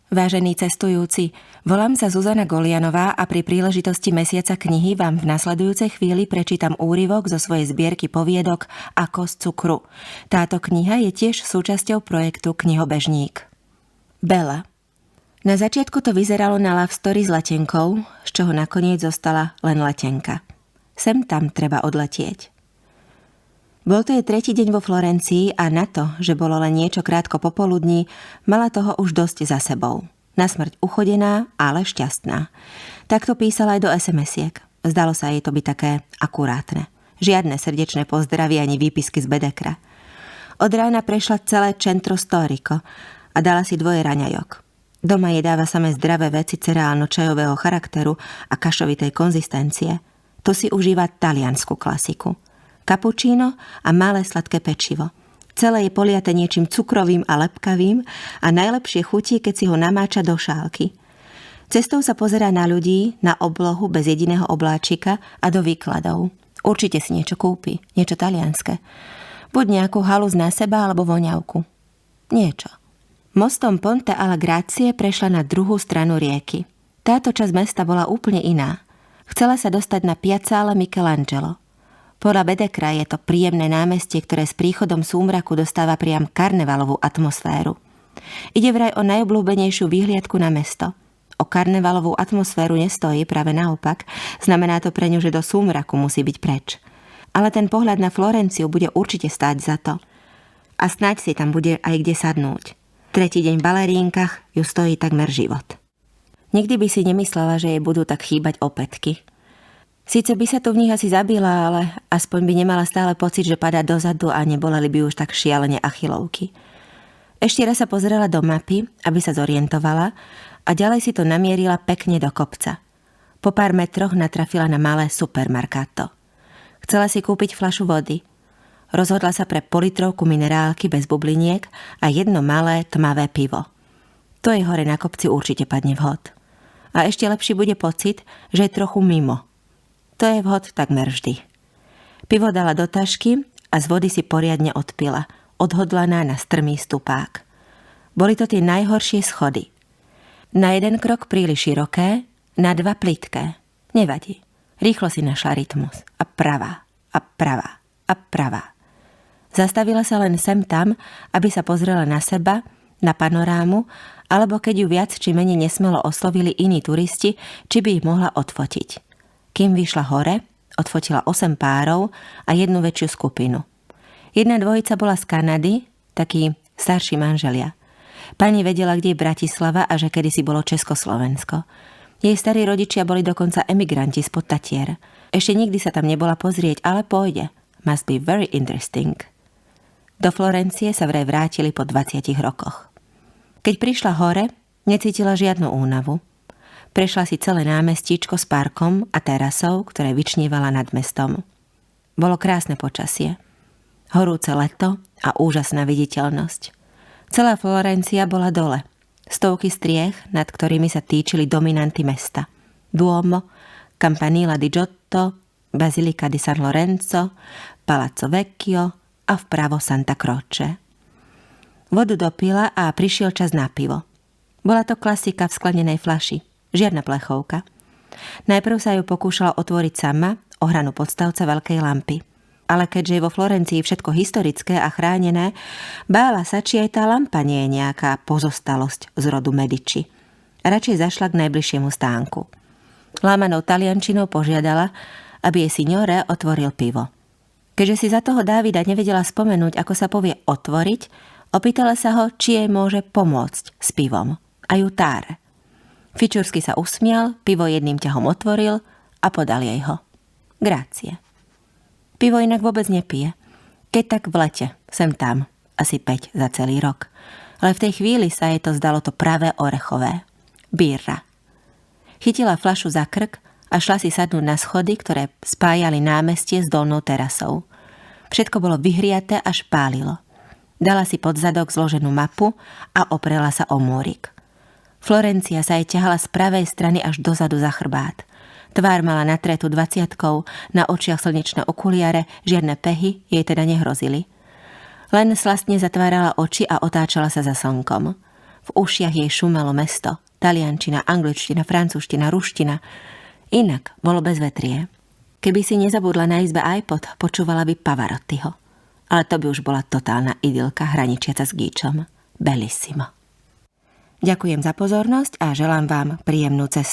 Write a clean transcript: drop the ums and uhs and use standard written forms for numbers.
Vážení cestujúci, volám sa Zuzana Golianová a pri príležitosti Mesiaca knihy vám v nasledujúcej chvíli prečítam úryvok zo svojej zbierky poviedok Ako z cukru. Táto kniha je tiež súčasťou projektu Knihobežník. Bela. Na začiatku to vyzeralo na love story s letenkou, z čoho nakoniec zostala len letenka. Sem tam treba odletieť. Bol to jej tretí deň vo Florencii a na to, že bolo len niečo krátko popoludní, mala toho už dosť za sebou. Na smrť uchodená, ale šťastná. Takto písala aj do SMS-iek. Zdalo sa jej to byť také akurátne. Žiadne srdečné pozdravy ani výpisky z bedekra. Od rána prešla celé centro storico a dala si 2 raňajok. Doma jej dáva samé zdravé veci cereálno-čajového charakteru a kašovitej konzistencie. Tu si užíva taliansku klasiku. Kapučíno a malé sladké pečivo. Celé je poliate niečím cukrovým a lepkavým a najlepšie chutí, keď si ho namáča do šálky. Cestou sa pozerá na ľudí, na oblohu bez jediného obláčika a do výkladov. Určite si niečo kúpi, niečo talianske. Buď nejakú haluz na seba alebo voňavku. Niečo. Mostom Ponte alla Grazie prešla na druhú stranu rieky. Táto časť mesta bola úplne iná. Chcela sa dostať na Piazzale Michelangelo. Podľa bedekra je to príjemné námestie, ktoré s príchodom súmraku dostáva priam karnevalovú atmosféru. Ide vraj o najobľúbenejšiu výhliadku na mesto. O karnevalovú atmosféru nestojí, práve naopak, znamená to pre ňu, že do súmraku musí byť preč. Ale ten pohľad na Florenciu bude určite stáť za to. A snáď si tam bude aj kde sadnúť. Tretí deň v balerínkach ju stojí takmer život. Nikdy by si nemyslela, že jej budú tak chýbať opätky. Síce by sa tu v nich asi zabila, ale aspoň by nemala stále pocit, že padá dozadu a neboleli by už tak šialene achilovky. Ešte raz sa pozerala do mapy, aby sa zorientovala a ďalej si to namierila pekne do kopca. Po pár metroch natrafila na malé supermarkato. Chcela si kúpiť fľašu vody. Rozhodla sa pre politrovku minerálky bez bubliniek a jedno malé tmavé pivo. To jej hore na kopci určite padne vhod. A ešte lepší bude pocit, že je trochu mimo. To je vhod takmer vždy. Pivo dala do tašky a z vody si poriadne odpila, odhodlaná na strmý stupák. Boli to tie najhoršie schody. Na jeden krok príliš široké, na 2 plitké. Nevadí. Rýchlo si našla rytmus. A pravá, a pravá, a pravá. Zastavila sa len sem tam, aby sa pozrela na seba, na panorámu, alebo keď ju viac či menej nesmelo oslovili iní turisti, či by ich mohla odfotiť. Kým vyšla hore, odfotila 8 párov a jednu väčšiu skupinu. Jedna dvojica bola z Kanady, takí starší manželia. Pani vedela, kde je Bratislava a že kedysi bolo Československo. Jej starí rodičia boli dokonca emigranti spod Tatier. Ešte nikdy sa tam nebola pozrieť, ale pôjde. Must be very interesting. Do Florencie sa vraj vrátili po 20 rokoch. Keď prišla hore, necítila žiadnu únavu. Prešla si celé námestíčko s parkom a terasou, ktoré vyčnievala nad mestom. Bolo krásne počasie. Horúce leto a úžasná viditeľnosť. Celá Florencia bola dole. Stovky striech, nad ktorými sa týčili dominanty mesta. Duomo, Campanile di Giotto, Basilica di San Lorenzo, Palazzo Vecchio a vpravo Santa Croce. Vodu dopila a prišiel čas na pivo. Bola to klasika v sklenenej fľaši. Žiadna plechovka. Najprv sa ju pokúšala otvoriť sama o hranu podstavca veľkej lampy. Ale keďže je vo Florencii všetko historické a chránené, bála sa, či aj tá lampa nie je nejaká pozostalosť z rodu Medici. Radšej zašla k najbližšiemu stánku. Lámanou taliančinou požiadala, aby jej signore otvoril pivo. Keďže si za toho Dávida nevedela spomenúť, ako sa povie otvoriť, opýtala sa ho, či jej môže pomôcť s pivom. Aiutare. Fičursky sa usmial, pivo jedným ťahom otvoril a podal jej ho. Grácie. Pivo inak vôbec nepije. Keď tak v lete, sem tam, asi 5 za celý rok. Ale v tej chvíli sa jej to zdalo to pravé orechové. Birra. Chytila fľašu za krk a šla si sadnúť na schody, ktoré spájali námestie s dolnou terasou. Všetko bolo vyhriaté až pálilo. Dala si pod zadok zloženú mapu a oprela sa o múrik. Florencia sa jej ťahala z pravej strany až dozadu za chrbát. Tvár mala natretú 20-kou, na očiach slnečné okuliare, žiadne pehy jej teda nehrozili. Len slastne zatvárala oči a otáčala sa za slnkom. V ušiach jej šumelo mesto. Taliančina, angličtina, francúzština, ruština. Inak bolo bezvetrie. Keby si nezabudla na izbe iPod, počúvala by Pavarottiho. Ale to by už bola totálna idylka hraničiaca s gíčom. Bellissimo. Ďakujem za pozornosť a želám vám príjemnú cestu.